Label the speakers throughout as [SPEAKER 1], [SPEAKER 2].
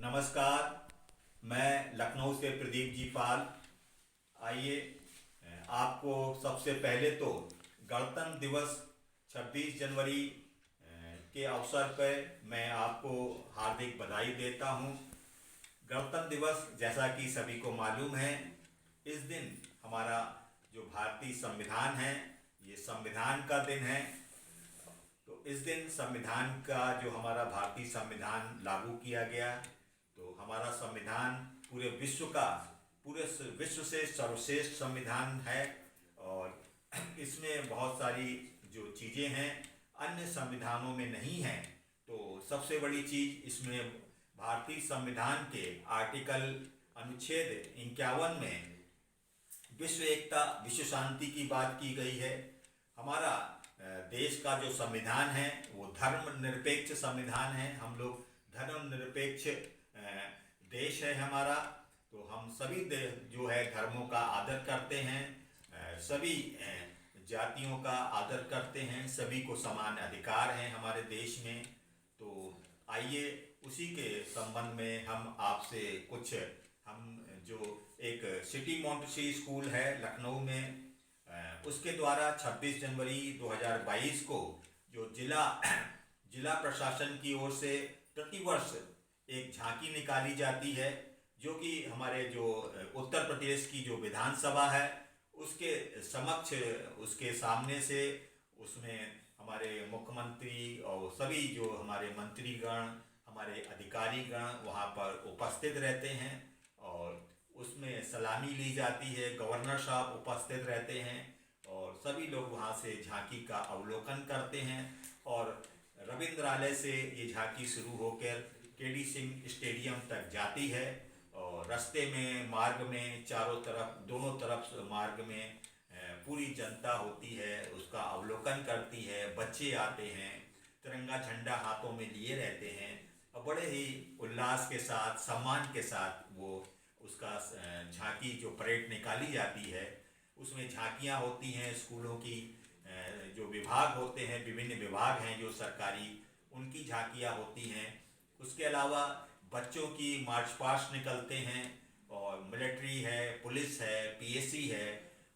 [SPEAKER 1] नमस्कार। मैं लखनऊ से प्रदीप जी पाल। आइए, आपको सबसे पहले तो गणतंत्र दिवस 26 जनवरी के अवसर पर मैं आपको हार्दिक बधाई देता हूं। गणतंत्र दिवस जैसा कि सभी को मालूम है, इस दिन हमारा जो भारतीय संविधान है, ये संविधान का दिन है। तो इस दिन संविधान का जो हमारा भारतीय संविधान लागू किया गया, तो हमारा संविधान पूरे विश्व से सर्वश्रेष्ठ संविधान है। और इसमें बहुत सारी जो चीज़ें हैं अन्य संविधानों में नहीं हैं। तो सबसे बड़ी चीज़ इसमें भारतीय संविधान के आर्टिकल अनुच्छेद 51 में विश्व एकता, विश्व शांति की बात की गई है। हमारा देश का जो संविधान है वो धर्मनिरपेक्ष संविधान है। हम लोग धर्मनिरपेक्ष देश है हमारा। तो हम सभी जो है धर्मों का आदर करते हैं, सभी जातियों का आदर करते हैं, सभी को समान अधिकार हैं हमारे देश में। तो आइए उसी के संबंध में हम आपसे हम जो एक सिटी मॉन्टेसरी स्कूल है लखनऊ में, उसके द्वारा 26 जनवरी 2022 को जो जिला प्रशासन की ओर से प्रतिवर्ष एक झांकी निकाली जाती है, जो कि हमारे जो उत्तर प्रदेश की जो विधानसभा है उसके समक्ष, उसके सामने से उसमें हमारे मुख्यमंत्री और सभी जो हमारे मंत्रीगण, हमारे अधिकारीगण वहाँ पर उपस्थित रहते हैं और उसमें सलामी ली जाती है। गवर्नर साहब उपस्थित रहते हैं और सभी लोग वहाँ से झांकी का अवलोकन करते हैं। और रविंद्रालय से ये झांकी शुरू होकर केडी सिंह स्टेडियम तक जाती है और रास्ते में, मार्ग में, चारों तरफ, दोनों तरफ मार्ग में पूरी जनता होती है, उसका अवलोकन करती है। बच्चे आते हैं, तिरंगा झंडा हाथों में लिए रहते हैं और बड़े ही उल्लास के साथ, सम्मान के साथ वो उसका झांकी जो परेड निकाली जाती है, उसमें झांकियाँ होती हैं स्कूलों की, जो विभाग होते हैं, विभिन्न विभाग हैं जो सरकारी, उनकी झांकियाँ होती हैं। उसके अलावा बच्चों की मार्च पास्ट निकलते हैं और मिलिट्री है, पुलिस है, पीएसी है,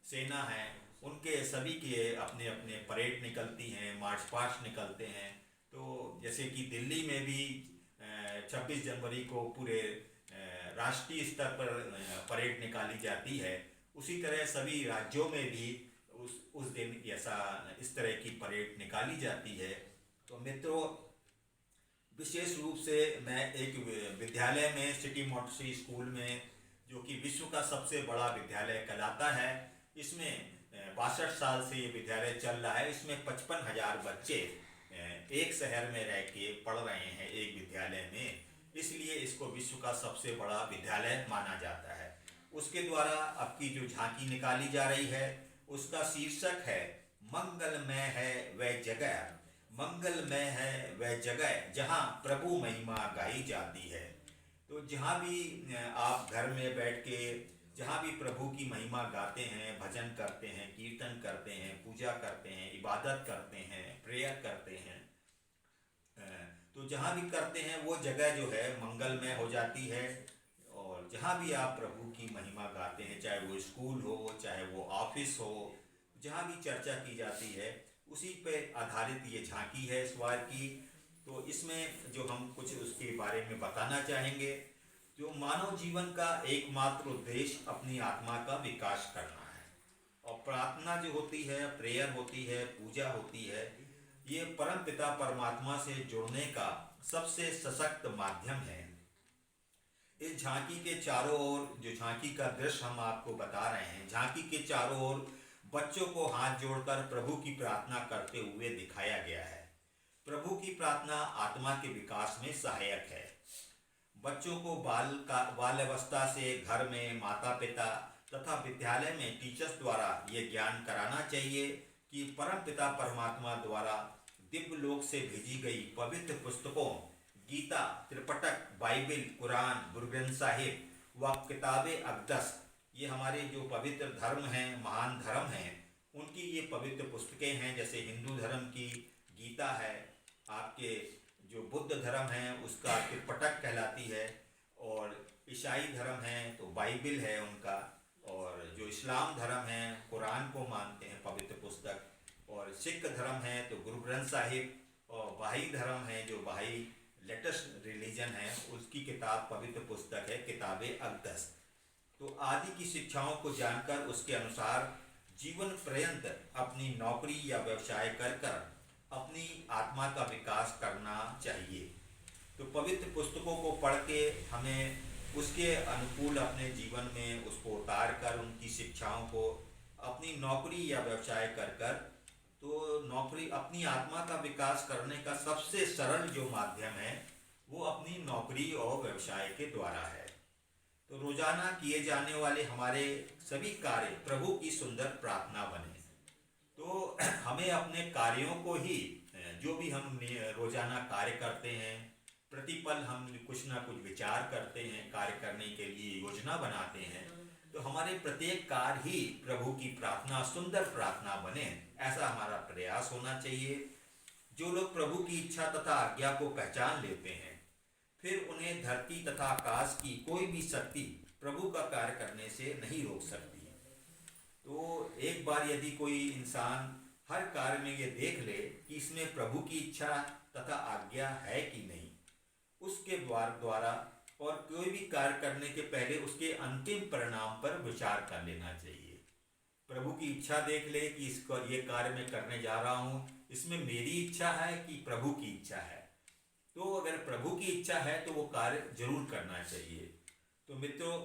[SPEAKER 1] सेना है, उनके सभी के अपने अपने परेड निकलती हैं, मार्च पास्ट निकलते हैं। तो जैसे कि दिल्ली में भी 26 जनवरी को पूरे राष्ट्रीय स्तर पर परेड निकाली जाती है, उसी तरह सभी राज्यों में भी उस दिन इस तरह की परेड निकाली जाती है। तो मित्रों, विशेष रूप से मैं एक विद्यालय में, सिटी मॉन्टेसरी स्कूल में, जो कि विश्व का सबसे बड़ा विद्यालय कहलाता है, इसमें 62 साल से ये विद्यालय चल रहा है। इसमें 55,000 बच्चे एक शहर में रह के पढ़ रहे हैं एक विद्यालय में, इसलिए इसको विश्व का सबसे बड़ा विद्यालय माना जाता है। उसके द्वारा अब की जो झांकी निकाली जा रही है उसका शीर्षक है मंगलमय है वह जगह, मंगलमय है वह जगह जहाँ प्रभु महिमा गाई जाती है। तो जहाँ भी आप घर में बैठ के जहाँ भी प्रभु की महिमा गाते हैं, भजन करते हैं, कीर्तन करते हैं, पूजा करते हैं, इबादत करते हैं, प्रेयर करते हैं, तो जहाँ भी करते हैं वो जगह जो है मंगलमय हो जाती है। और जहाँ भी आप प्रभु की महिमा गाते हैं, चाहे वो स्कूल हो, चाहे वो ऑफिस हो, जहाँ भी चर्चा की जाती है उसी पे आधारित ये झांकी है इस बार की। तो इसमें जो हम कुछ उसके बारे में बताना चाहेंगे, जो मानव जीवन का एकमात्र उद्देश्य अपनी आत्मा का विकास करना है। और प्रार्थना जो होती है, प्रेयर होती है, पूजा होती है, ये परम पिता परमात्मा से जुड़ने का सबसे सशक्त माध्यम है। इस झांकी के चारों ओर, जो झांकी का दृश्य हम आपको बता रहे हैं, झांकी के चारों ओर बच्चों को हाथ जोड़कर प्रभु की प्रार्थना करते हुए दिखाया गया है। प्रभु की प्रार्थना आत्मा के विकास में सहायक है। बच्चों को बाल अवस्था से घर में माता पिता तथा विद्यालय में टीचर्स द्वारा ये ज्ञान कराना चाहिए कि परम पिता परमात्मा द्वारा दिव्य लोक से भेजी गई पवित्र पुस्तकों, गीता, त्रिपिटक, बाइबिल, कुरान, गुरु ग्रंथ साहिब व किताबे अक़दस, ये हमारे जो पवित्र धर्म हैं, महान धर्म हैं, उनकी ये पवित्र पुस्तकें हैं। जैसे हिंदू धर्म की गीता है, आपके जो बुद्ध धर्म है उसका त्रिपिटक कहलाती है, ईसाई धर्म है तो बाइबिल है उनका, और जो इस्लाम धर्म है कुरान को मानते हैं पवित्र पुस्तक, और सिख धर्म है तो गुरु ग्रंथ साहिब, और बहाई धर्म है जो बहाई लेटेस्ट रिलीजन है उसकी किताब पवित्र पुस्तक है किताब अक़दस। तो आदि की शिक्षाओं को जानकर उसके अनुसार जीवन पर्यंत अपनी नौकरी या व्यवसाय कर कर अपनी आत्मा का विकास करना चाहिए। तो पवित्र पुस्तकों को पढ़ के हमें उसके अनुकूल अपने जीवन में उसको उतार कर उनकी शिक्षाओं को अपनी नौकरी या व्यवसाय कर कर, तो नौकरी अपनी आत्मा का विकास करने का सबसे सरल जो माध्यम है वो अपनी नौकरी और व्यवसाय के द्वारा है। तो रोजाना किए जाने वाले हमारे सभी कार्य प्रभु की सुंदर प्रार्थना बने। तो हमें अपने कार्यों को ही, जो भी हम रोजाना कार्य करते हैं, प्रतिपल हम कुछ ना कुछ विचार करते हैं, कार्य करने के लिए योजना बनाते हैं, तो हमारे प्रत्येक कार्य ही प्रभु की प्रार्थना, सुंदर प्रार्थना बने, ऐसा हमारा प्रयास होना चाहिए। जो लोग प्रभु की इच्छा तथा आज्ञा को पहचान लेते हैं, फिर उन्हें धरती तथा आकाश की कोई भी शक्ति प्रभु का कार्य करने से नहीं रोक सकती। तो एक बार यदि कोई इंसान हर कार्य में ये देख ले कि इसमें प्रभु की इच्छा तथा आज्ञा है कि नहीं, उसके द्वारा और कोई भी कार्य करने के पहले उसके अंतिम परिणाम पर विचार कर लेना चाहिए। प्रभु की इच्छा देख ले कि इसको ये कार्य मैं करने जा रहा हूँ, इसमें मेरी इच्छा है कि प्रभु की इच्छा है। तो अगर प्रभु की इच्छा है तो वो कार्य जरूर करना चाहिए। तो मित्रों,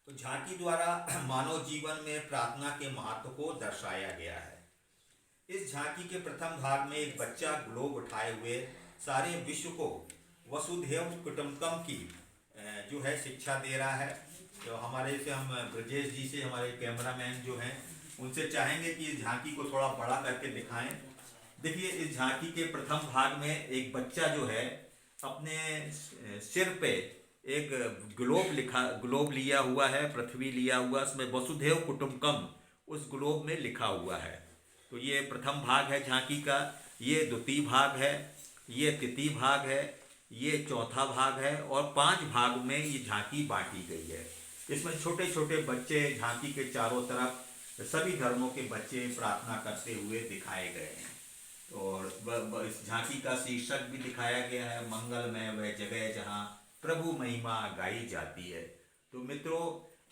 [SPEAKER 1] तो झांकी द्वारा मानव जीवन में प्रार्थना के महत्व को दर्शाया गया है। इस झांकी के प्रथम भाग में एक बच्चा ग्लोब उठाए हुए सारे विश्व को वसुधैव कुटुंबकम की जो है शिक्षा दे रहा है। तो हमारे से हम ब्रजेश जी से, हमारे कैमरामैन जो हैं, उनसे चाहेंगे कि इस झांकी को थोड़ा बड़ा करके दिखाएं। देखिए, इस झांकी के प्रथम भाग में एक बच्चा जो है अपने सिर पे एक ग्लोब लिया हुआ है, पृथ्वी लिया हुआ, उसमें वसुधैव कुटुंबकम उस ग्लोब में लिखा हुआ है। तो ये प्रथम भाग है झांकी का, ये द्वितीय भाग है, ये तृतीय भाग है, ये चौथा भाग है, और 5 भाग में ये झांकी बांटी गई है। इसमें छोटे छोटे बच्चे झांकी के चारों तरफ सभी धर्मों के बच्चे प्रार्थना करते हुए दिखाए गए हैं। और इस झांकी का शीर्षक भी दिखाया गया है, मंगलमय वह जगह जहाँ प्रभु महिमा गाई जाती है। तो मित्रों,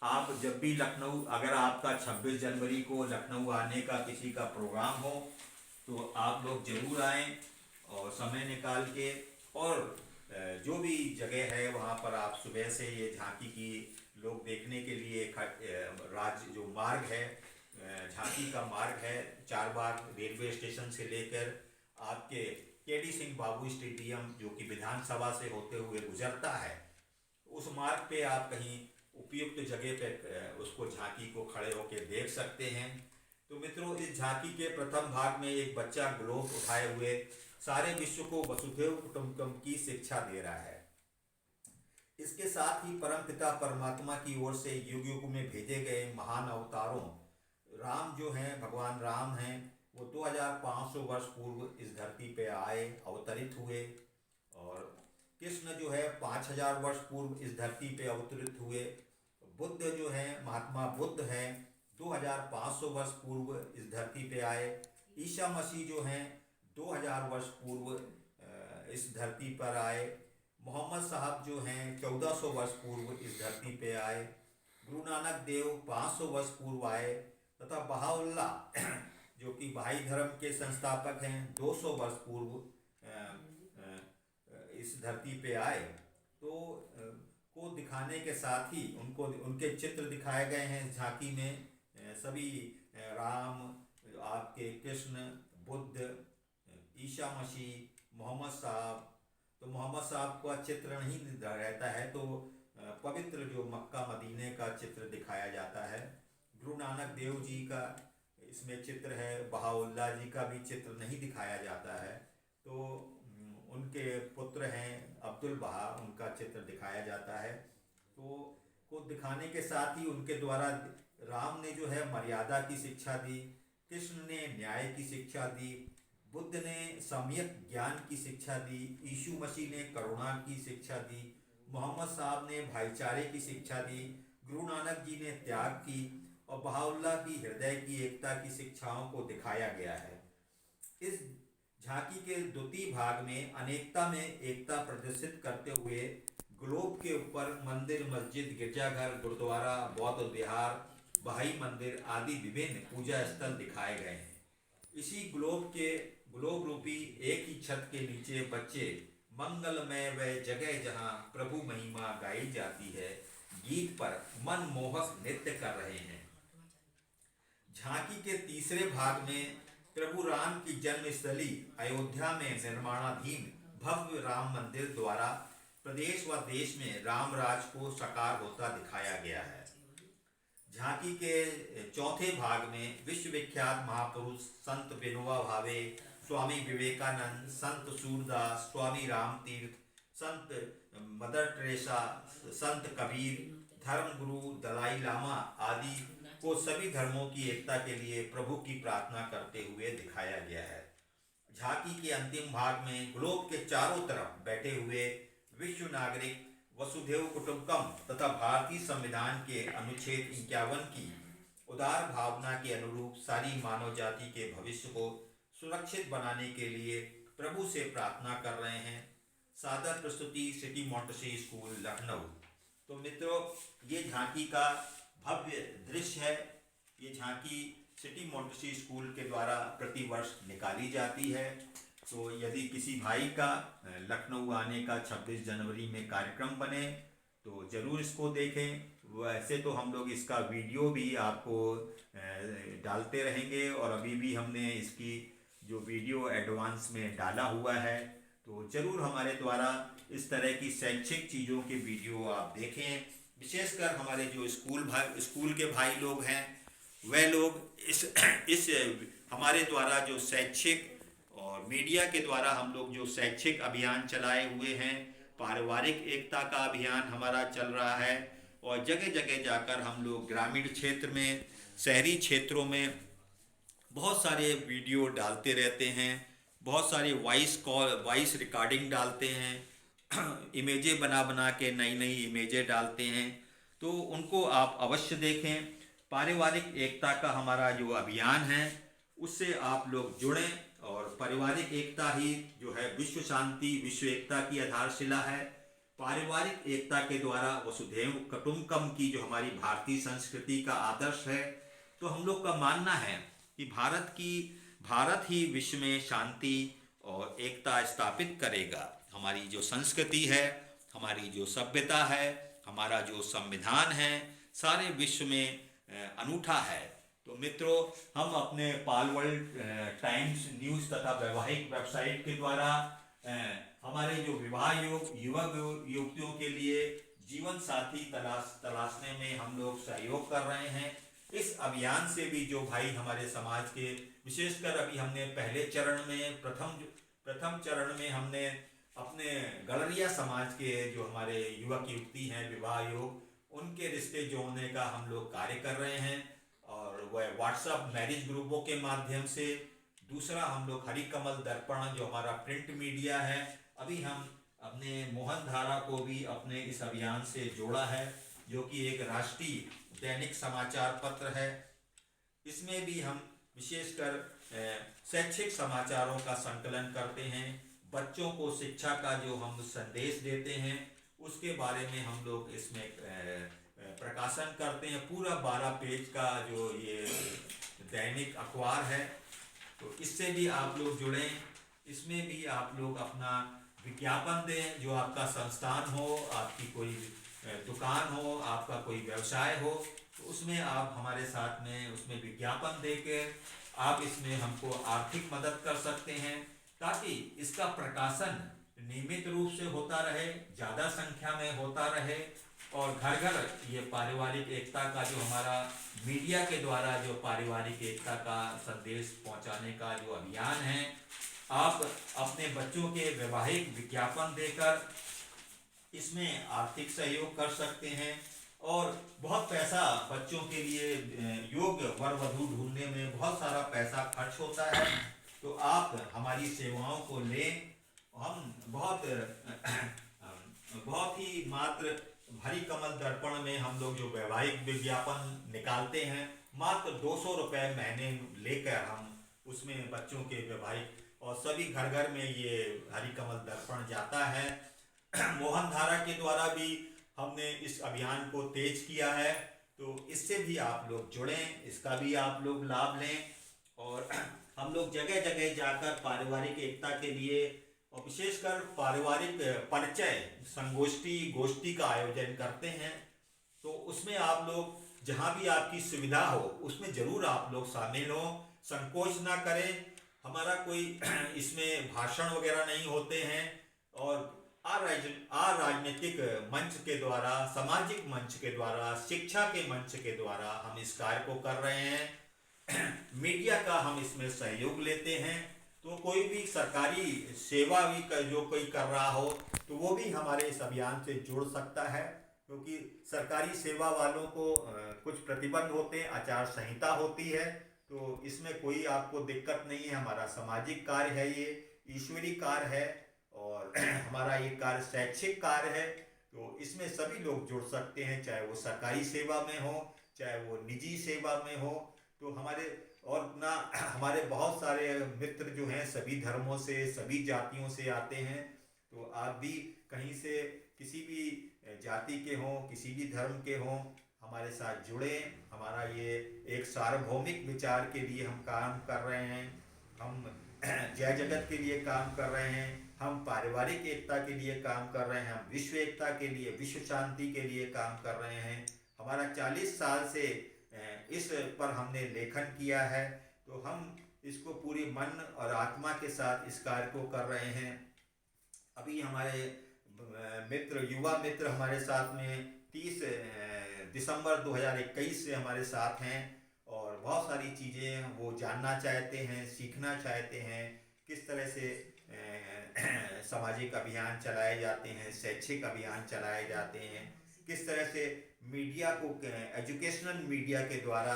[SPEAKER 1] आप जब भी लखनऊ, अगर आपका 26 जनवरी को लखनऊ आने का किसी का प्रोग्राम हो तो आप लोग जरूर आएँ और समय निकाल के, और जो भी जगह है वहाँ पर आप सुबह से ये झांकी की लोग देखने के लिए राज्य जो मार्ग है, झांकी का मार्ग है, चारबाग रेलवे स्टेशन से लेकर आपके केडी सिंह बाबू स्टेडियम जो कि विधानसभा से होते हुए गुजरता है, उस मार्ग पे आप कहीं उपयुक्त जगह पे उसको झांकी को खड़े होकर देख सकते हैं। तो मित्रों, इस झांकी के प्रथम भाग में एक बच्चा ग्लोब उठाए हुए सारे विश्व को वसुधैव कुटुंबकम की शिक्षा दे रहा है। इसके साथ ही परमपिता परमात्मा की ओर से युग युग में भेजे गए महान अवतारों, राम जो हैं, भगवान राम हैं, वो 2500 वर्ष पूर्व इस धरती पे आए, अवतरित हुए, और कृष्ण जो है 5000 वर्ष पूर्व इस धरती पे अवतरित हुए। बुद्ध जो हैं, महात्मा बुद्ध हैं, 2500 वर्ष पूर्व इस धरती पे आए। ईसा मसीह जो हैं 2000 वर्ष पूर्व इस धरती पर आए। मोहम्मद साहब जो हैं 1400 वर्ष पूर्व इस धरती पे आए। गुरु नानक देव 500 वर्ष पूर्व आए, तथा बहाउल्लाह जो कि बहाई धर्म के संस्थापक हैं 200 वर्ष पूर्व इस धरती पे आए। तो को दिखाने के साथ ही उनके चित्र दिखाए गए हैं झांकी में, सभी राम, आपके कृष्ण, बुद्ध, ईसा मसीह, मोहम्मद साहब। तो मोहम्मद साहब का चित्र नहीं रहता है, तो पवित्र जो मक्का मदीने का चित्र दिखाया जाता है। गुरु नानक देव जी का इसमें चित्र है, बहाउल्लाह जी का भी चित्र नहीं दिखाया जाता है। तो उनके पुत्र हैं अब्दुल बहा, उनका चित्र दिखाया जाता है। तो को दिखाने के साथ ही उनके द्वारा राम ने जो है मर्यादा की शिक्षा दी, कृष्ण ने न्याय की शिक्षा दी, बुद्ध ने सम्यक ज्ञान की शिक्षा दी, यीशु मसीह ने करुणा की शिक्षा दी, मोहम्मद साहब ने भाईचारे की शिक्षा दी, गुरु नानक जी ने त्याग की और बहाउल्लाह की हृदय की एकता की शिक्षाओं को दिखाया गया है। इस झांकी के द्वितीय भाग में अनेकता में एकता प्रदर्शित करते हुए ग्लोब के ऊपर मंदिर, मस्जिद, गिरजाघर, गुरुद्वारा, बौद्ध विहार, बहाई मंदिर आदि विभिन्न पूजा स्थल दिखाए गए हैं। इसी ग्लोब रूपी एक ही छत के नीचे बच्चे मंगलमय वह जगह जहां प्रभु महिमा गाई जाती है गीत पर मनमोहक नृत्य कर रहे हैं। झांकी के तीसरे भाग में प्रभु राम की जन्मस्थली अयोध्या में निर्माणाधीन भव्य राम मंदिर द्वारा प्रदेश व देश में राम राज को साकार होता दिखाया गया है। झांकी के चौथे भाग में विश्वविख्यात महापुरुष संत विनोबा भावे, स्वामी विवेकानंद, संत सूरदास, स्वामी रामतीर्थ, संत मदर टेरेसा, संत कबीर, धर्मगुरु दलाई लामा आदि को सभी धर्मों की एकता के लिए प्रभु की प्रार्थना करते हुए दिखाया गया है। झांकी के अंतिम भाग में ग्लोब के चारों तरफ बैठे हुए विश्व नागरिक वसुधैव कुटुंबकम तथा भारतीय संविधान के अनुच्छेद 51 की उदार भावना के अनुरूप सारी मानव जाति के भविष्य को सुरक्षित बनाने के लिए प्रभु से प्रार्थना कर रहे हैं। सादर प्रस्तुति सिटी मॉन्टेसरी स्कूल लखनऊ। तो मित्रों, ये झांकी का भव्य दृश्य है। ये झांकी सिटी मॉन्टेसरी स्कूल के द्वारा प्रतिवर्ष निकाली जाती है। तो यदि किसी भाई का लखनऊ आने का 26 जनवरी में कार्यक्रम बने तो ज़रूर इसको देखें। वैसे तो हम लोग इसका वीडियो भी आपको डालते रहेंगे और अभी भी हमने इसकी जो वीडियो एडवांस में डाला हुआ है। तो ज़रूर हमारे द्वारा इस तरह की शैक्षिक चीज़ों के वीडियो आप देखें। विशेषकर हमारे जो स्कूल के भाई लोग हैं वह लोग इस हमारे द्वारा जो शैक्षिक और मीडिया के द्वारा हम लोग जो शैक्षिक अभियान चलाए हुए हैं, पारिवारिक एकता का अभियान हमारा चल रहा है और जगह जगह जाकर हम लोग ग्रामीण क्षेत्र में, शहरी क्षेत्रों में बहुत सारे वीडियो डालते रहते हैं। बहुत सारे वॉइस रिकॉर्डिंग डालते हैं, इमेजें बना के नई इमेजें डालते हैं। तो उनको आप अवश्य देखें। पारिवारिक एकता का हमारा जो अभियान है उससे आप लोग जुड़ें और पारिवारिक एकता ही जो है विश्व शांति, विश्व एकता की आधारशिला है। पारिवारिक एकता के द्वारा वसुधैव कुटुंबकम की जो हमारी भारतीय संस्कृति का आदर्श है, तो हम लोग का मानना है कि भारत ही विश्व में शांति और एकता स्थापित करेगा। हमारी जो संस्कृति है, हमारी जो सभ्यता है, हमारा जो संविधान है, सारे विश्व में अनूठा है। तो मित्रों, हम अपने पाल वर्ल्ड टाइम्स न्यूज़ तथा वैवाहिक वेबसाइट के द्वारा हमारे जो विवाह युवक युवतियों के लिए जीवन साथी तलाशने में हम लोग सहयोग कर रहे हैं। इस अभियान से भी जो भाई हमारे समाज के, विशेषकर अभी हमने पहले चरण में प्रथम चरण में हमने अपने गड़रिया समाज के जो हमारे युवक युवती हैं विवाह योग, उनके रिश्ते जोड़ने का हम लोग कार्य कर रहे हैं और वह व्हाट्सएप मैरिज ग्रुपों के माध्यम से। दूसरा, हम लोग हरि कमल दर्पण जो हमारा प्रिंट मीडिया है, अभी हम अपने मोहन धारा को भी अपने इस अभियान से जोड़ा है, जो कि एक राष्ट्रीय दैनिक समाचार पत्र है। इसमें भी हम विशेषकर शैक्षिक समाचारों का संकलन करते हैं। बच्चों को शिक्षा का जो हम संदेश देते हैं उसके बारे में हम लोग इसमें प्रकाशन करते हैं। पूरा 12 पेज का जो ये दैनिक अखबार है, तो इससे भी आप लोग जुड़ें। इसमें भी आप लोग अपना विज्ञापन दें। जो आपका संस्थान हो, आपकी कोई दुकान हो, आपका कोई व्यवसाय हो, तो उसमें आप हमारे साथ में उसमें विज्ञापन देके आप इसमें हमको आर्थिक मदद कर सकते हैं, ताकि इसका प्रकाशन नियमित रूप से होता रहे, ज़्यादा संख्या में होता रहे और घर घर ये पारिवारिक एकता का जो हमारा मीडिया के द्वारा जो पारिवारिक एकता का संदेश पहुंचाने का जो अभियान है, आप अपने बच्चों के वैवाहिक विज्ञापन देकर इसमें आर्थिक सहयोग कर सकते हैं। और बहुत पैसा बच्चों के लिए योग्य वर वधू ढूंढने में बहुत सारा पैसा खर्च होता है, तो आप हमारी सेवाओं को लें। हम बहुत बहुत ही मात्र भरी कमल दर्पण में हम लोग जो वैवाहिक विज्ञापन निकालते हैं, मात्र 200 रुपये महीने लेकर हम उसमें बच्चों के वैवाहिक, और सभी घर घर में ये हरी कमल दर्पण जाता है। मोहन धारा के द्वारा भी हमने इस अभियान को तेज किया है, तो इससे भी आप लोग जुड़ें, इसका भी आप लोग लाभ लें। और हम लोग जगह जगह जाकर पारिवारिक एकता के लिए और विशेषकर पारिवारिक परिचय संगोष्ठी गोष्ठी का आयोजन करते हैं। तो उसमें आप लोग जहाँ भी आपकी सुविधा हो उसमें ज़रूर आप लोग शामिल हो, संकोच ना करें। हमारा कोई इसमें भाषण वगैरह नहीं होते हैं, और राजनीतिक मंच के द्वारा, सामाजिक मंच के द्वारा, शिक्षा के मंच के द्वारा हम इस कार्य को कर रहे हैं। मीडिया का हम इसमें सहयोग लेते हैं, तो कोई भी सरकारी सेवा भी जो कोई कर रहा हो तो वो भी हमारे इस अभियान से जुड़ सकता है, क्योंकि सरकारी सेवा वालों को कुछ प्रतिबंध होते हैं, आचार संहिता होती है, तो इसमें कोई आपको दिक्कत नहीं है। हमारा सामाजिक कार्य है, ये ईश्वरीय कार्य है, और हमारा ये कार्य शैक्षिक कार्य है, तो इसमें सभी लोग जुड़ सकते हैं, चाहे वो सरकारी सेवा में हो चाहे वो निजी सेवा में हो। तो हमारे बहुत सारे मित्र जो हैं सभी धर्मों से, सभी जातियों से आते हैं, तो आप भी कहीं से किसी भी जाति के हों, किसी भी धर्म के हों, हमारे साथ जुड़े। हमारा ये एक सार्वभौमिक विचार के लिए हम काम कर रहे हैं, हम जय जगत के लिए काम कर रहे हैं, हम पारिवारिक एकता के लिए काम कर रहे हैं, हम विश्व एकता के लिए, विश्व शांति के लिए काम कर रहे हैं। हमारा 40 साल से इस पर हमने लेखन किया है, तो हम इसको पूरी मन और आत्मा के साथ इस कार्य को कर रहे हैं। अभी हमारे मित्र, युवा मित्र हमारे साथ में 30 दिसंबर 2021 से हमारे साथ हैं, और बहुत सारी चीज़ें वो जानना चाहते हैं, सीखना चाहते हैं, किस तरह से सामाजिक अभियान चलाए जाते हैं, शैक्षिक अभियान चलाए जाते हैं, किस तरह से मीडिया को, एजुकेशनल मीडिया के द्वारा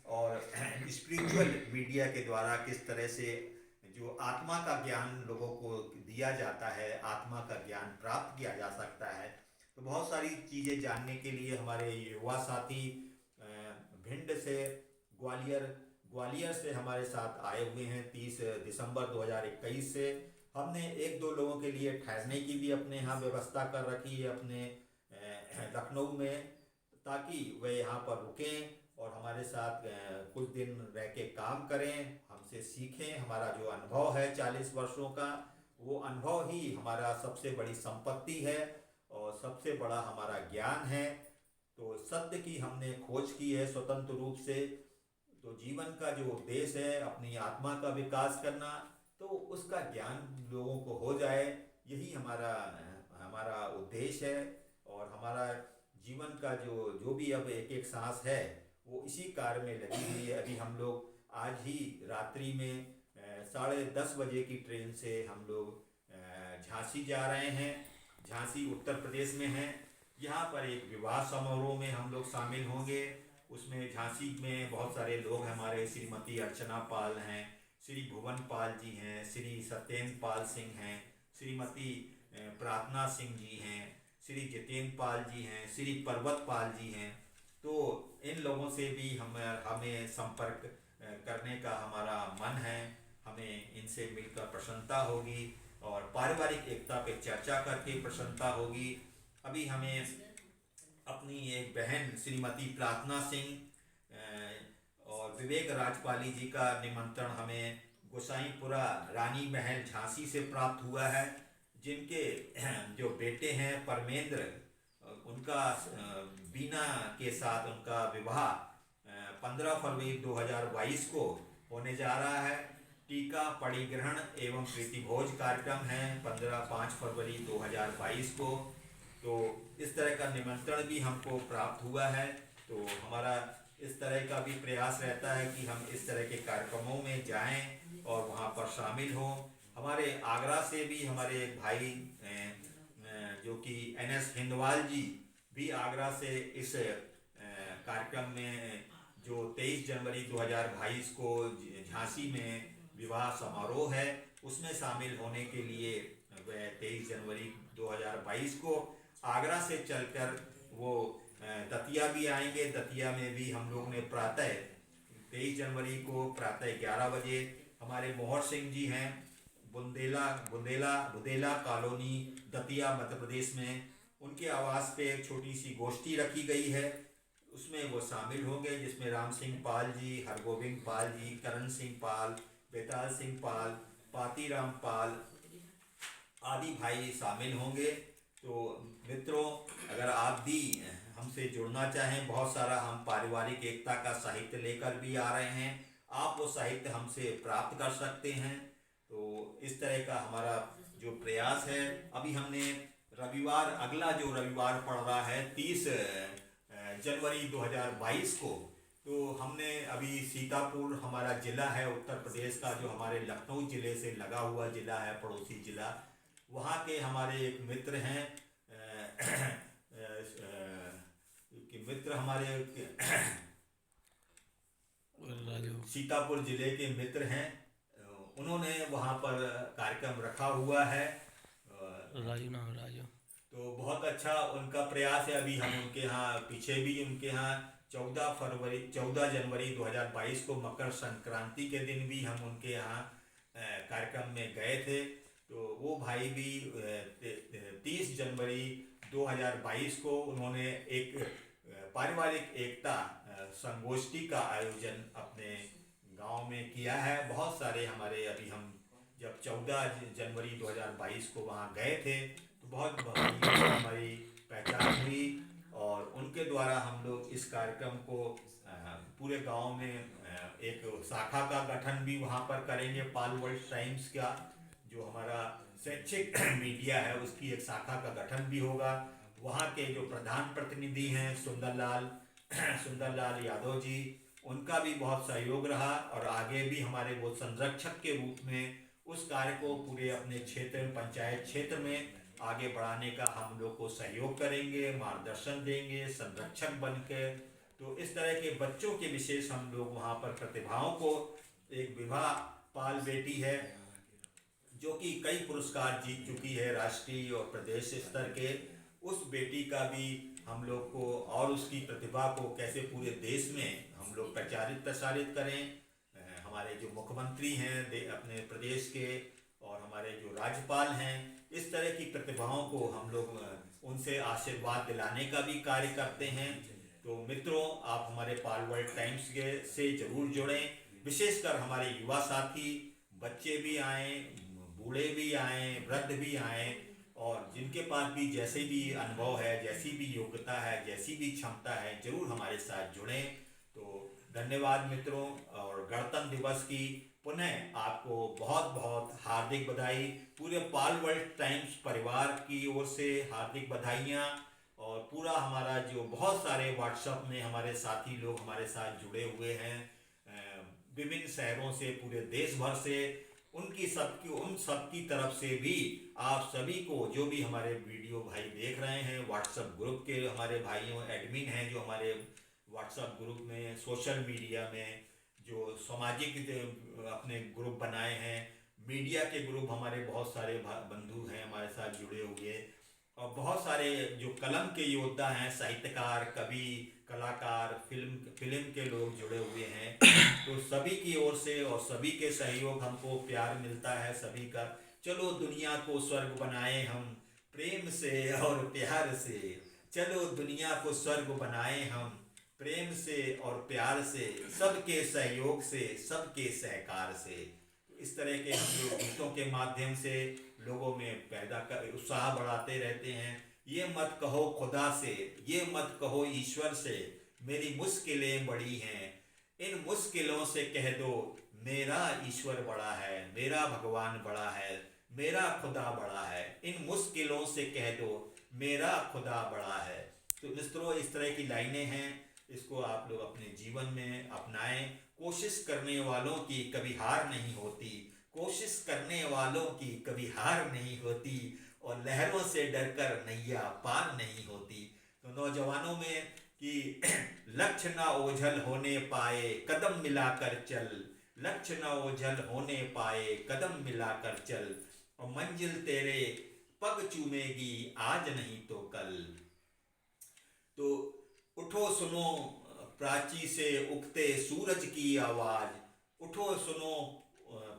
[SPEAKER 1] और स्पिरिचुअल मीडिया के द्वारा किस तरह से जो आत्मा का ज्ञान लोगों को दिया जाता है, आत्मा का ज्ञान प्राप्त किया जा सकता है। तो बहुत सारी चीज़ें जानने के लिए हमारे युवा साथी भिंड से, ग्वालियर से हमारे साथ आए हुए हैं। 30 दिसंबर 2021 से हमने 1-2 लोगों के लिए ठहरने की भी अपने यहाँ व्यवस्था कर रखी है अपने लखनऊ में, ताकि वे यहाँ पर रुकें और हमारे साथ कुछ दिन रह के काम करें, हमसे सीखें। हमारा जो अनुभव है 40 वर्षों का, वो अनुभव ही हमारा सबसे बड़ी संपत्ति है और सबसे बड़ा हमारा ज्ञान है। तो सत्य की हमने खोज की है स्वतंत्र रूप से। तो जीवन का जो उद्देश्य है अपनी आत्मा का विकास करना, तो उसका ज्ञान लोगों को हो जाए, यही हमारा उद्देश्य है। और हमारा जीवन का जो भी अब एक एक सांस है वो इसी कार्य में लगी हुई है। अभी हम लोग आज ही रात्रि में 10:30 बजे की ट्रेन से हम लोग झांसी जा रहे हैं। झांसी उत्तर प्रदेश में है। यहाँ पर एक विवाह समारोह में हम लोग शामिल होंगे। उसमें झांसी में बहुत सारे लोग, हमारे श्रीमती अर्चना पाल हैं, श्री भुवन पाल जी हैं, श्री सत्येंद्र पाल सिंह हैं, श्रीमती प्रार्थना सिंह जी हैं, श्री जितेंद्र पाल जी हैं, श्री पर्वत पाल जी हैं। तो इन लोगों से भी हमें संपर्क करने का हमारा मन है। हमें इनसे मिलकर प्रसन्नता होगी और पारिवारिक एकता पे चर्चा करके प्रसन्नता होगी। अभी हमें अपनी एक बहन श्रीमती प्रार्थना सिंह और विवेक राजपाली जी का निमंत्रण हमें गोसाईपुरा रानी महल झांसी से प्राप्त हुआ है, जिनके जो बेटे हैं परमेंद्र, उनका बीना के साथ उनका विवाह 15 फरवरी 2022 को होने जा रहा है। टीका, परिग्रहण एवं प्रीति भोज कार्यक्रम है 5 फरवरी 2022 को। तो इस तरह का निमंत्रण भी हमको प्राप्त हुआ है। तो हमारा इस तरह का भी प्रयास रहता है कि हम इस तरह के कार्यक्रमों में जाएं और वहाँ पर शामिल हों। हमारे आगरा से भी हमारे भाई जो कि NS हिंदवाल जी भी आगरा से इस कार्यक्रम में जो 23 जनवरी 2022 को झांसी में विवाह समारोह है उसमें शामिल होने के लिए वह 23 जनवरी 2022 को आगरा से चलकर वो दतिया भी आएंगे। दतिया में भी हम लोग ने प्रातः 23 जनवरी को प्रातः 11 बजे हमारे मोहर सिंह जी हैं, बुंदेला बुंदेला बुदेला कॉलोनी, दतिया, मध्य प्रदेश में, उनके आवास पे एक छोटी सी गोष्ठी रखी गई है। उसमें वो शामिल होंगे, जिसमें राम सिंह पाल जी, हरगोविंद पाल जी, करण सिंह पाल, बेताल सिंह पाल, पातीराम पाल आदि भाई शामिल होंगे। तो मित्रों, अगर आप भी हमसे जुड़ना चाहें, बहुत सारा हम पारिवारिक एकता का साहित्य लेकर भी आ रहे हैं, आप वो साहित्य हमसे प्राप्त कर सकते हैं। तो इस तरह का हमारा जो प्रयास है, अभी हमने रविवार, अगला जो रविवार पड़ रहा है 30 जनवरी 2022 को, तो हमने अभी सीतापुर हमारा ज़िला है उत्तर प्रदेश का, जो हमारे लखनऊ ज़िले से लगा हुआ ज़िला है, पड़ोसी ज़िला, वहाँ के हमारे एक मित्र हैं कि मित्र हमारे सीतापुर ज़िले के मित्र हैं, उन्होंने वहाँ पर कार्यक्रम रखा हुआ है। राजू तो बहुत अच्छा उनका प्रयास है। अभी हम उनके यहाँ पीछे भी उनके यहाँ 14 जनवरी 2022 को मकर संक्रांति के दिन भी हम उनके यहाँ कार्यक्रम में गए थे। तो वो भाई भी 30 जनवरी 2022 को उन्होंने एक पारिवारिक एकता संगोष्ठी का आयोजन अपने गांव में किया है। बहुत सारे हमारे, अभी हम जब 14 जनवरी 2022 को वहाँ गए थे, तो बहुत हमारी पहचान हुई और उनके द्वारा हम लोग इस कार्यक्रम को पूरे गांव में एक शाखा का गठन भी वहाँ पर करेंगे। पाल वर्ल्ड टाइम्स का जो हमारा शैक्षिक मीडिया है, उसकी एक शाखा का गठन भी होगा। वहाँ के जो प्रधान प्रतिनिधि हैं सुंदरलाल यादव जी, उनका भी बहुत सहयोग रहा और आगे भी हमारे वो संरक्षक के रूप में उस कार्य को पूरे अपने क्षेत्र में, पंचायत क्षेत्र में आगे बढ़ाने का हम लोग को सहयोग करेंगे, मार्गदर्शन देंगे, संरक्षक बनकर। तो इस तरह के बच्चों के विशेष हम लोग वहाँ पर प्रतिभाओं को, एक विभा पाल बेटी है जो कि कई पुरस्कार जीत चुकी है राष्ट्रीय और प्रदेश स्तर के, उस बेटी का भी हम लोग को और उसकी प्रतिभा को कैसे पूरे देश में हम लोग प्रसारित करें। हमारे जो मुख्यमंत्री हैं अपने प्रदेश के और हमारे जो राज्यपाल हैं, इस तरह की प्रतिभाओं को हम लोग उनसे आशीर्वाद दिलाने का भी कार्य करते हैं। तो मित्रों, आप हमारे पाल वर्ल्ड टाइम्स के से जरूर जुड़ें। विशेषकर हमारे युवा साथी, बच्चे भी आएँ, बूढ़े भी आएँ, वृद्ध भी आएँ, और जिनके पास भी जैसे भी अनुभव है, जैसी भी योग्यता है, जैसी भी क्षमता है, जरूर हमारे साथ जुड़ें। तो धन्यवाद मित्रों, और गणतंत्र दिवस की पुनः आपको बहुत बहुत हार्दिक बधाई। पूरे पाल वर्ल्ड टाइम्स परिवार की ओर से हार्दिक बधाइयाँ, और पूरा हमारा जो बहुत सारे व्हाट्सएप में हमारे साथी लोग हमारे साथ जुड़े हुए हैं विभिन्न शहरों से, पूरे देश भर से, उन सबकी तरफ से भी आप सभी को, जो भी हमारे वीडियो भाई देख रहे हैं, व्हाट्सएप ग्रुप के हमारे भाइयों एडमिन हैं जो हमारे व्हाट्सएप ग्रुप में, सोशल मीडिया में जो सामाजिक अपने ग्रुप बनाए हैं, मीडिया के ग्रुप हमारे बहुत सारे बंधु हैं हमारे साथ जुड़े हुए, और बहुत सारे जो कलम के योद्धा हैं, साहित्यकार, कवि, कलाकार, फिल्म के लोग जुड़े हुए हैं। तो सभी की ओर से और सभी के सहयोग हमको प्यार मिलता है सभी का। चलो दुनिया को स्वर्ग बनाए हम प्रेम से और प्यार से, चलो दुनिया को स्वर्ग बनाए हम प्रेम से और प्यार से, सबके सहयोग से, सबके सहकार से। तो इस तरह के हम लोग गीतों के माध्यम से लोगों में उत्साह बढ़ाते रहते हैं। ये मत कहो खुदा से, ये मत कहो ईश्वर से, मेरी मुश्किलें बड़ी हैं, इन मुश्किलों से कह दो मेरा ईश्वर बड़ा है, मेरा भगवान बड़ा है, मेरा खुदा बड़ा है, इन मुश्किलों से कह दो मेरा खुदा बड़ा है। तो मित्रों, इस तरह की लाइनें हैं, इसको आप लोग अपने जीवन में अपनाएं। कोशिश करने वालों की कभी हार नहीं होती, कोशिश करने वालों की कभी हार नहीं होती, और लहरों से डरकर नैया पार नहीं होती। तो नौजवानों में कि लक्ष्य ना ओझल होने पाए कदम मिलाकर चल, लक्ष्य ना ओझल होने पाए कदम मिलाकर चल, और मंजिल तेरे पग चूमेगी आज नहीं तो कल। तो उठो सुनो प्राची से उगते सूरज की आवाज, उठो सुनो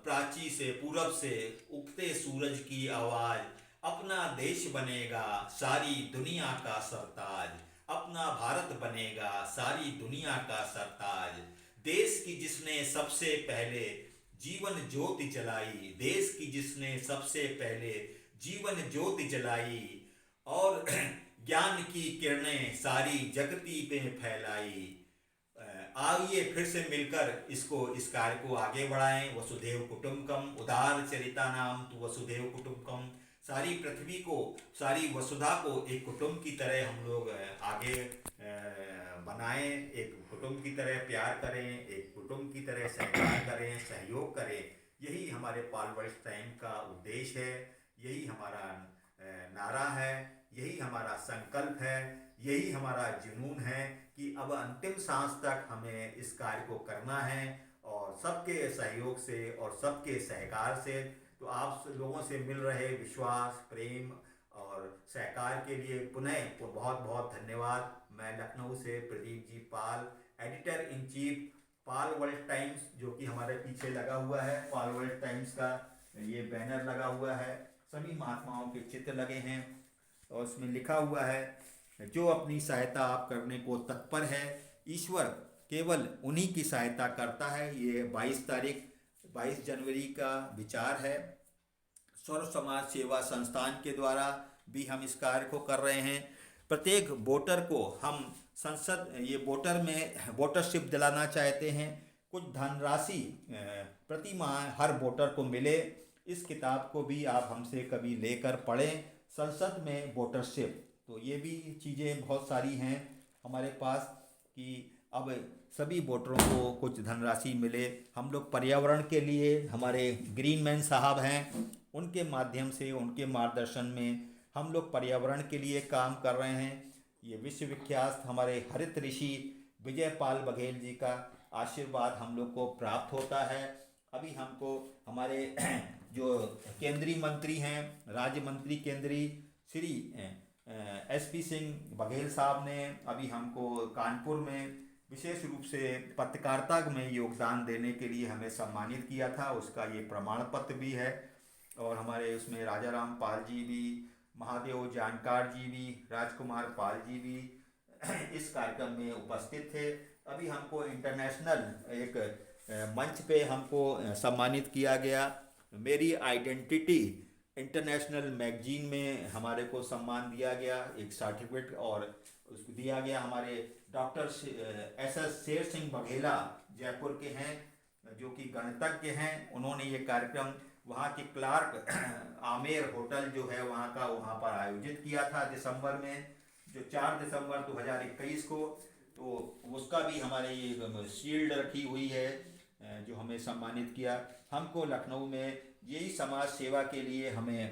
[SPEAKER 1] प्राची से पूरब से उगते सूरज की आवाज। अपना देश बनेगा सारी दुनिया का सरताज, अपना भारत बनेगा सारी दुनिया का सरताज। देश की जिसने सबसे पहले जीवन ज्योति जलाई, देश की जिसने सबसे पहले जीवन ज्योति जलाई, और ज्ञान की किरणें सारी जगती पे फैलाई। आइए फिर से मिलकर इस कार्य को आगे बढ़ाएं। वसुधैव कुटुंबकम, उदार चरिता नाम तो वसुधैव कुटुंबकम। सारी पृथ्वी को, सारी वसुधा को एक कुटुंब की तरह हम लोग आगे बनाएं, एक कुटुंब की तरह प्यार करें, एक कुटुंब की तरह सहकार करें, सहयोग करें। यही हमारे पाल वर्ल्ड टाइम का उद्देश्य है, यही हमारा नारा है, यही हमारा संकल्प है, यही हमारा जुनून है कि अब अंतिम सांस तक हमें इस कार्य को करना है, और सबके सहयोग से और सबके सहकार से। तो आप लोगों से मिल रहे विश्वास, प्रेम और सहकार के लिए पुनः बहुत बहुत धन्यवाद। मैं लखनऊ से Pradeep ji Pal, editor in chief Pal World Times, जो कि हमारे पीछे लगा हुआ है। पाल वर्ल्ड टाइम्स का ये बैनर लगा हुआ है, सभी महात्माओं के चित्र लगे हैं, और उसमें लिखा हुआ है जो अपनी सहायता आप करने को तत्पर है, ईश्वर केवल उन्हीं की सहायता करता है। ये 22 जनवरी का विचार है। सर्व समाज सेवा संस्थान के द्वारा भी हम इस कार्य को कर रहे हैं। प्रत्येक वोटर को हम संसद ये वोटर में वोटरशिप दिलाना चाहते हैं। कुछ धनराशि प्रति माह हर वोटर को मिले। इस किताब को भी आप हमसे कभी लेकर पढ़ें, संसद में वोटरशिप। तो ये भी चीज़ें बहुत सारी हैं हमारे पास कि अब सभी वोटरों को कुछ धनराशि मिले। हम लोग पर्यावरण के लिए, हमारे ग्रीन मैन साहब हैं, उनके माध्यम से, उनके मार्गदर्शन में हम लोग पर्यावरण के लिए काम कर रहे हैं। ये विश्वविख्यात हमारे हरित ऋषि विजय पाल बघेल जी का आशीर्वाद हम लोग को प्राप्त होता है। अभी हमको हमारे जो केंद्रीय मंत्री हैं, राज्य मंत्री केंद्रीय श्री SP सिंह बघेल साहब ने अभी हमको कानपुर में विशेष रूप से पत्रकारिता में योगदान देने के लिए हमें सम्मानित किया था, उसका ये प्रमाण पत्र भी है। और हमारे उसमें राजा राम पाल जी भी, महादेव जानकार जी भी, राजकुमार पाल जी भी इस कार्यक्रम में उपस्थित थे। अभी हमको इंटरनेशनल एक मंच पे हमको सम्मानित किया गया। मेरी आइडेंटिटी इंटरनेशनल मैगजीन में हमारे को सम्मान दिया गया, एक सर्टिफिकेट और उसको दिया गया। हमारे डॉक्टर SS शेर सिंह बघेला जयपुर के हैं, जो कि गणितज्ञ हैं। उन्होंने ये कार्यक्रम वहाँ के क्लार्क आमेर होटल जो है वहाँ पर आयोजित किया था दिसंबर में, जो 4 दिसंबर 2021 को। तो उसका भी हमारे ये शील्ड रखी हुई है जो हमें सम्मानित किया। हमको लखनऊ में यही समाज सेवा के लिए हमें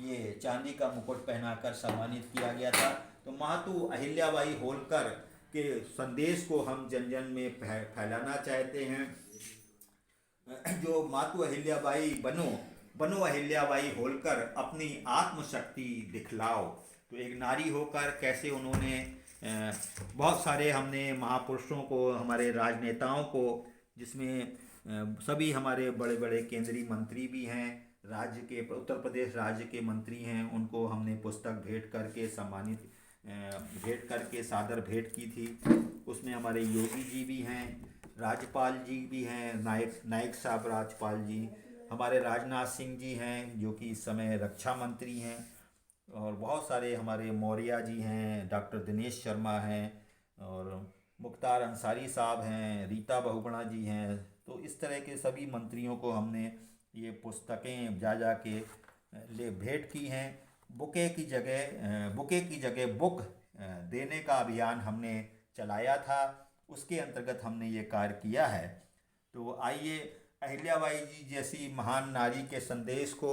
[SPEAKER 1] ये चांदी का मुकुट पहनाकर सम्मानित किया गया था। तो मातु अहिल्याबाई होलकर के संदेश को हम जन जन में फैलाना चाहते हैं। जो मातु अहिल्याबाई बनो अहिल्याबाई होलकर, अपनी आत्मशक्ति दिखलाओ। तो एक नारी होकर कैसे उन्होंने बहुत सारे हमने महापुरुषों को, हमारे राजनेताओं को, जिसमें सभी हमारे बड़े बड़े केंद्रीय मंत्री भी हैं, राज्य के उत्तर प्रदेश राज्य के मंत्री हैं, उनको हमने पुस्तक भेंट करके सादर भेंट की थी। उसमें हमारे योगी जी भी हैं, राज्यपाल जी भी हैं, नायक साहब राज्यपाल जी, हमारे राजनाथ सिंह जी हैं जो कि इस समय रक्षा मंत्री हैं, और बहुत सारे हमारे मौर्य जी हैं, डॉक्टर दिनेश शर्मा हैं, और मुख्तार अंसारी साहब हैं, रीता बहुगुणा जी हैं। तो इस तरह के सभी मंत्रियों को हमने ये पुस्तकें जा के भेंट की हैं। बुके की जगह बुक देने का अभियान हमने चलाया था, उसके अंतर्गत हमने ये कार्य किया है। तो आइए अहिल्याबाई जी जैसी महान नारी के संदेश को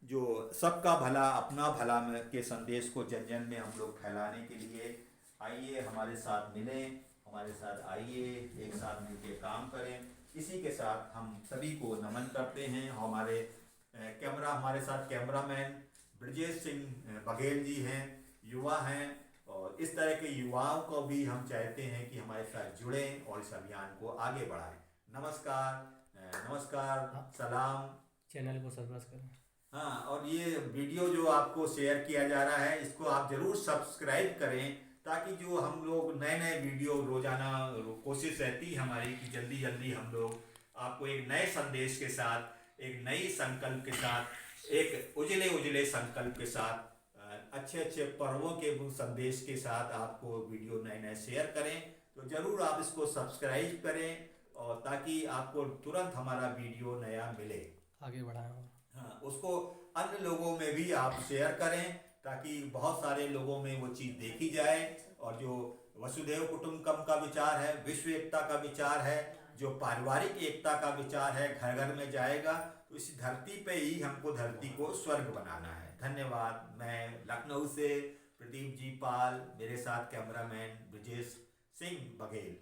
[SPEAKER 1] जो सबका भला अपना भला में के संदेश को जन जन में हम लोग फैलाने के लिए आइए हमारे साथ मिलें, हमारे साथ आइए, एक साथ मिलकर काम करें। इसी के साथ हम सभी को नमन करते हैं। हमारे कैमरा हमारे साथ कैमरामैन ब्रजेश सिंह बघेल जी हैं, युवा हैं, और इस तरह के युवाओं को भी हम चाहते हैं कि हमारे साथ जुड़ें और इस अभियान को आगे बढ़ाएं। नमस्कार, नमस्कार, सलाम।
[SPEAKER 2] चैनल को सब्सक्राइब करें।
[SPEAKER 1] हाँ, और ये वीडियो जो आपको शेयर किया जा रहा है इसको आप ज़रूर सब्सक्राइब करें, ताकि जो हम लोग नए नए वीडियो रोज़ाना, कोशिश रहती है हमारी कि जल्दी जल्दी हम लोग आपको एक नए संदेश के साथ, एक नई संकल्प के साथ, एक उजले उजले संकल्प के साथ, अच्छे अच्छे पर्वों के संदेश के साथ आपको वीडियो नए नए शेयर करें। तो ज़रूर आप इसको सब्सक्राइब करें, और ताकि आपको तुरंत हमारा वीडियो नया मिले।
[SPEAKER 2] आगे बढ़ाएं और
[SPEAKER 1] हाँ, उसको अन्य लोगों में भी आप शेयर करें, ताकि बहुत सारे लोगों में वो चीज़ देखी जाए। और जो वसुधैव कुटुंबकम का विचार है, विश्व एकता का विचार है, जो पारिवारिक एकता का विचार है, घर घर में जाएगा, तो इस धरती पे ही हमको धरती को स्वर्ग बनाना है। धन्यवाद। मैं लखनऊ से प्रदीप जी पाल, मेरे साथ कैमरामैन ब्रजेश सिंह बघेल।